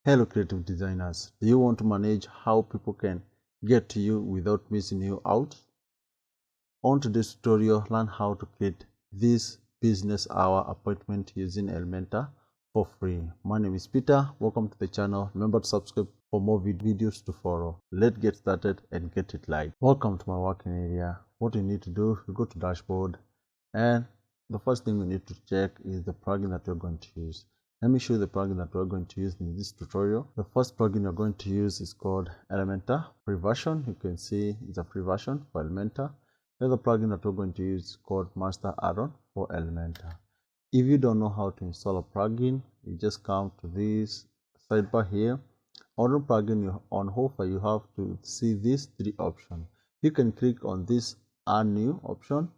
Hello creative designers, do you want to manage how people can get to you without missing you out? On today's tutorial, learn how to create this business hour appointment using Elementor for free. My name is Peter, welcome to the channel. Remember to subscribe for more videos to follow. Let's get started and get it live. Welcome to my working area. What you need to do, you go to dashboard, and the first thing we need to check is the plugin that you're going to use. Let me show you the plugin that we're going to use in this tutorial. The first plugin you're going to use is called Elementor free version. You can see it's a free version for Elementor. The other plugin that we're going to use is called Master Add-on for Elementor. If you don't know how to install a plugin, you just come to this sidebar here. Under plugin on offer, you have to see these three options. You can click on this Add New option.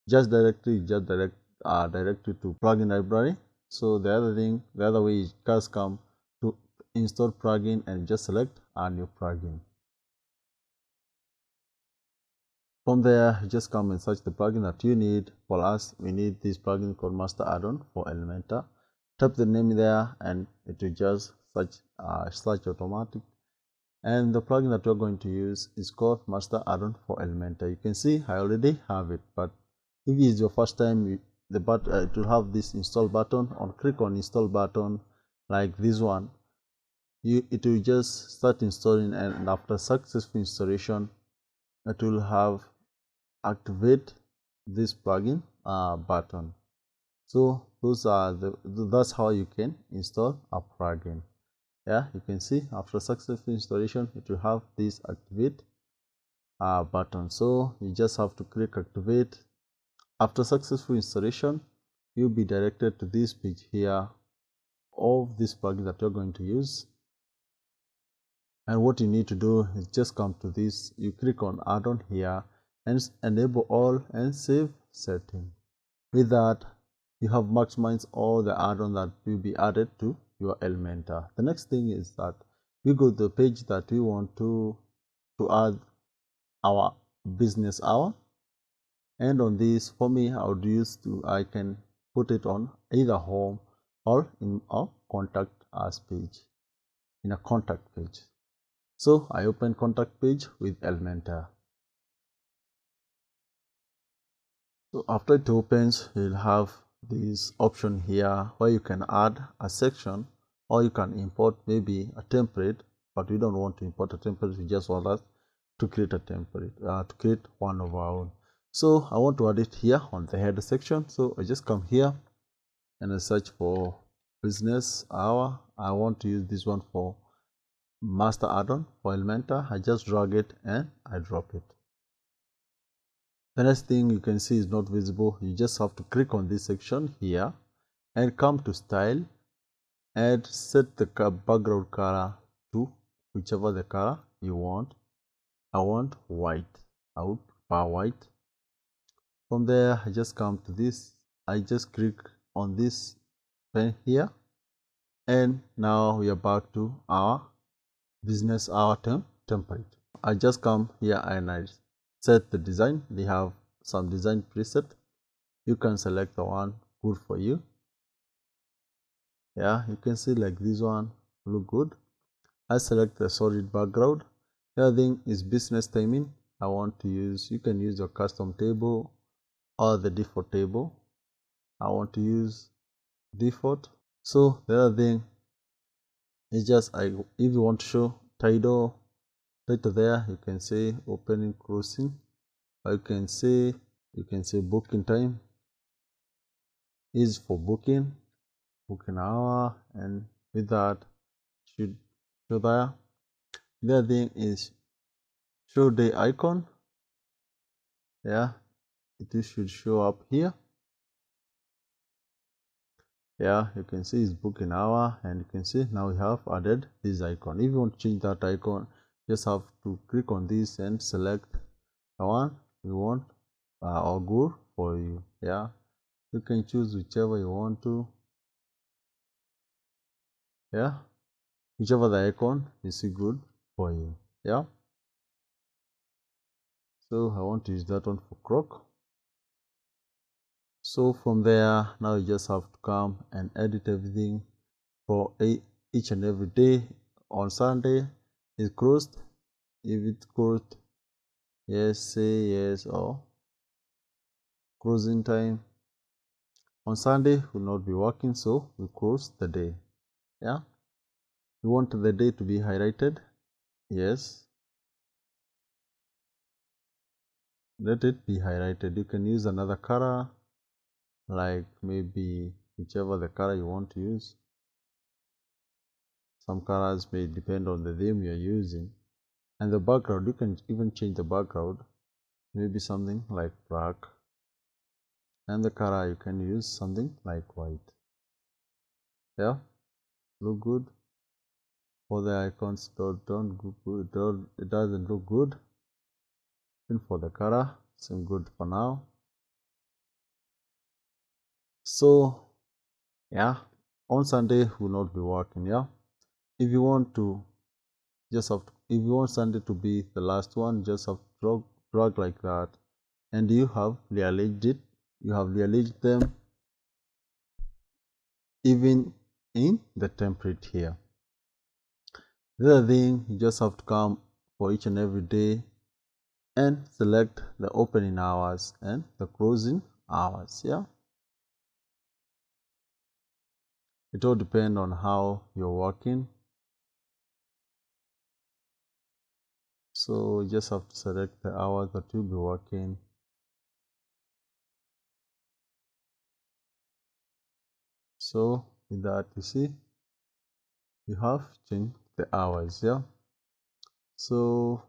Just direct you to plugin library. So the other way is just come to install plugin and just select a new plugin. From there, just come and search the plugin that you need. For us, we need this plugin called Master Add-on for Elementor. Type the name there and it will just search automatic. And the plugin that we're going to use is called Master Add-on for Elementor. You can see I already have it, but if it is your first time, it will have this install button. Click on install button like this one. It will just start installing, and after successful installation, it will have activate this plugin button. So that's how you can install a plugin. Yeah, you can see after successful installation, it will have this activate button. So you just have to click activate. After successful installation, you'll be directed to this page here of this plugin that you're going to use. And what you need to do is just come to this, you click on add-on here and enable all and save setting. With that, you have maximized all the add-on that will be added to your Elementor. The next thing is that we go to the page that we want to add our business hour. And on this, for me, I can put it on either home or in a contact us page, in a contact page. So I open contact page with Elementor. So after it opens, you'll have this option here where you can add a section or you can import maybe a template, but we don't want to import a template. We just want us to create a template, to create one of our own. So I want to add it here on the header section. So I just come here and I search for business hour. I want to use this one for Master Add-on for Elementor. I just drag it and I drop it. The next thing you can see is not visible. You just have to click on this section here and come to style and set the background color to whichever the color you want. I want white. I would prefer white. From there, I just come to this. I just click on this pen here, and now we are back to our business hour template. I just come here and I set the design. They have some design preset. You can select the one good for you. Yeah, you can see like this one look good. I select the solid background. The other thing is business timing. I want to use, you can use your custom table or the default table. I want to use default. So the other thing is just if you want to show title there, you can say opening, closing, or you can say booking time is for booking hour, and with that should show there. The other thing is show day icon. Yeah, it should show up here. Yeah, you can see it's booking hour, and you can see now we have added this icon. If you want to change that icon, just have to click on this and select the one you want or good for you. Yeah, you can choose whichever you want to. Yeah, whichever the icon is good for you. Yeah, so I want to use that one for croc. So from there, now you just have to come and edit everything for each and every day. On Sunday is closed. If it's closed, yes, say yes, or closing time. On Sunday will not be working, so we close the day. Yeah, we want the day to be highlighted. Yes, let it be highlighted. You can use another color, like maybe whichever the color you want to use. Some colors may depend on the theme you're using. And the background, you can even change the background, maybe something like black. And the color, you can use something like white. Yeah, look good. For the icons, don't look good. It doesn't look good. And for the color, seem good for now. So yeah, on Sunday will not be working. Yeah, if you want to if you want Sunday to be the last one, just have to drag like that, and you have rearranged it. You have rearranged them even in the template here. The other thing, you just have to come for each and every day and select the opening hours and the closing hours. Yeah, it all depends on how you're working. So you just have to select the hours that you'll be working. So with that, you see, you have changed the hours. Yeah, so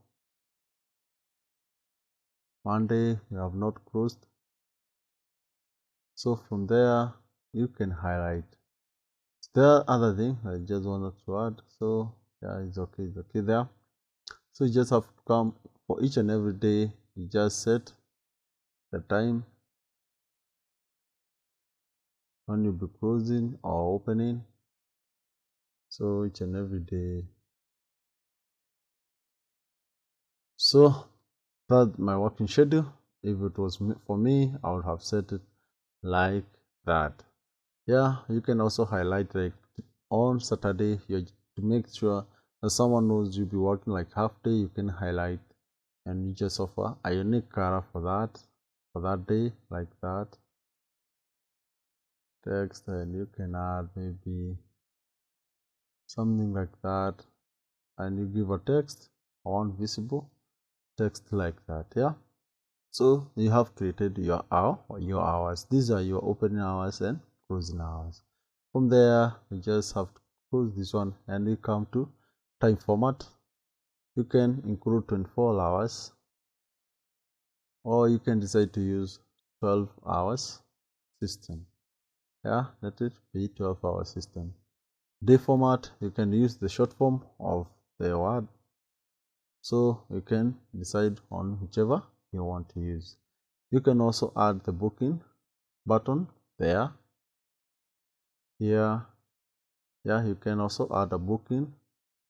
Monday you have not closed, so from there you can highlight. There are other things I just wanted to add, so yeah, it's okay there. So you just have to come for each and every day. You just set the time when you'll be closing or opening. So each and every day. So that's my working schedule. If it was for me, I would have set it like that. Yeah, you can also highlight like on Saturday to make sure that someone knows you'll be working like half day. You can highlight and you just offer a unique color for that day, like that text, and you can add maybe something like that, and you give a text on visible text like that. Yeah, so you have created your hours. These are your opening hours and closing hours. From there you just have to close this one and we come to time format. You can include 24 hours, or you can decide to use 12 hours system. Yeah, let it be 12-hour system. Day format, you can use the short form of the word, so you can decide on whichever you want to use. You can also add the booking button there. Here, yeah, you can also add a booking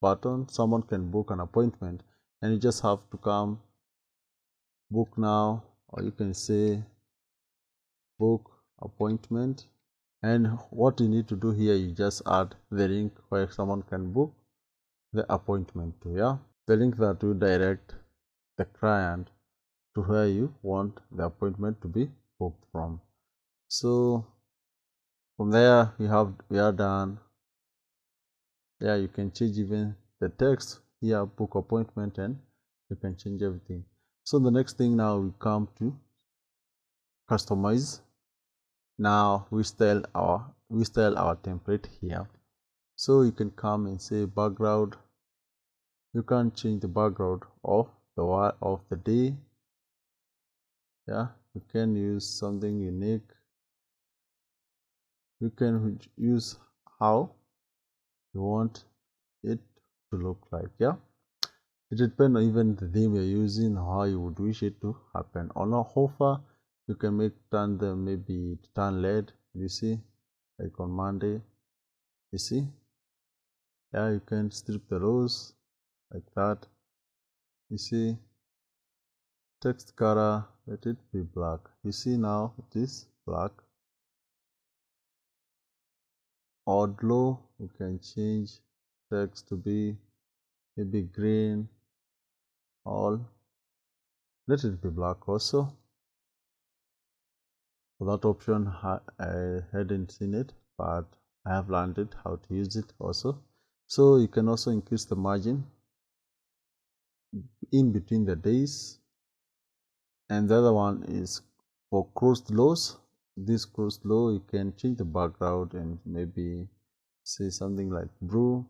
button. Someone can book an appointment and you just have to come book now, or you can say book appointment. And what you need to do here, you just add the link where someone can book the appointment to. Yeah, the link that will direct the client to where you want the appointment to be booked from. So from there we are done. Yeah, you can change even the text here, book appointment, and you can change everything. So the next thing now we come to customize. Now we style our template here. So you can come and say background. You can change the background of the day. Yeah, you can use something unique. You can use how you want it to look like. Yeah, it depends on even the theme you're using, how you would wish it to happen. On a hover, you can turn them maybe turn red. You see, like on Monday, you see. Yeah, you can strip the rows like that. You see, text color, let it be black. You see now it is black. Odd low, you can change text to be maybe green, or let it be black also. For that option, I hadn't seen it, but I have learned it how to use it also. So you can also increase the margin in between the days. And the other one is for closed lows. This closed low, you can change the background and maybe say something like blue,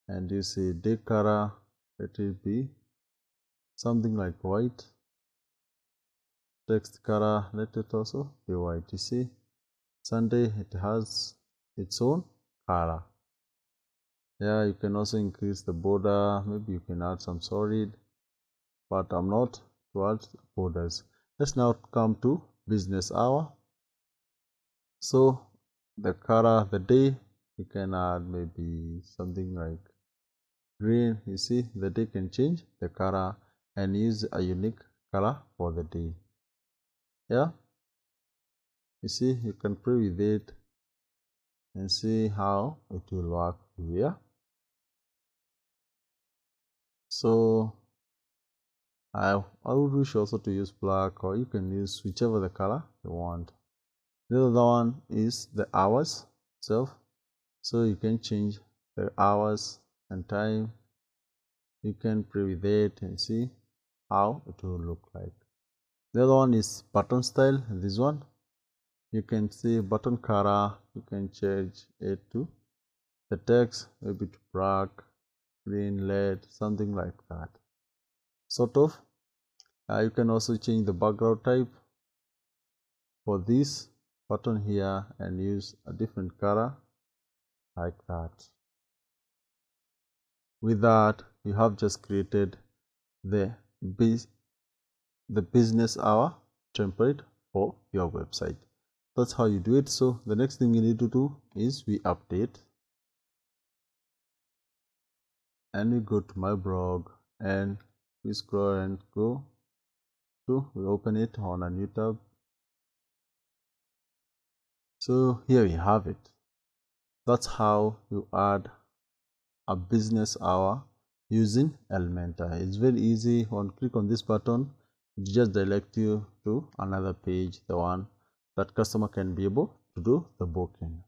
and you say day color, let it be something like white. Text color, let it also be white. You see, Sunday, it has its own color. Yeah, you can also increase the border. Maybe you can add some solid, but I'm not to add borders. Let's now come to business hour. So the color, the day, you can add maybe something like green. You see, the day can change the color and use a unique color for the day. Yeah, you see, you can play with it and see how it will work here. So I would wish also to use black, or you can use whichever the color you want. The other one is the hours itself. So you can change the hours and time. You can play with it and see how it will look like. The other one is button style. This one, you can see button color. You can change it to the text, maybe to black, green, LED, something like that. Sort of. You can also change the background type for this button here and use a different color like that. With that, you have just created the business hour template for your website. That's how you do it. So the next thing you need to do is we update, and we go to my blog, and we scroll and go to, we open it on a new tab. So here we have it. That's how you add a business hour using Elementor. It's very easy. Click on this button, it just direct you to another page, the one that customer can be able to do the booking.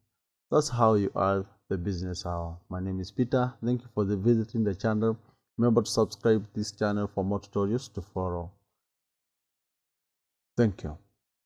That's how you add the business hour. My name is Peter. Thank you for visiting the channel. Remember to subscribe to this channel for more tutorials to follow. Thank you.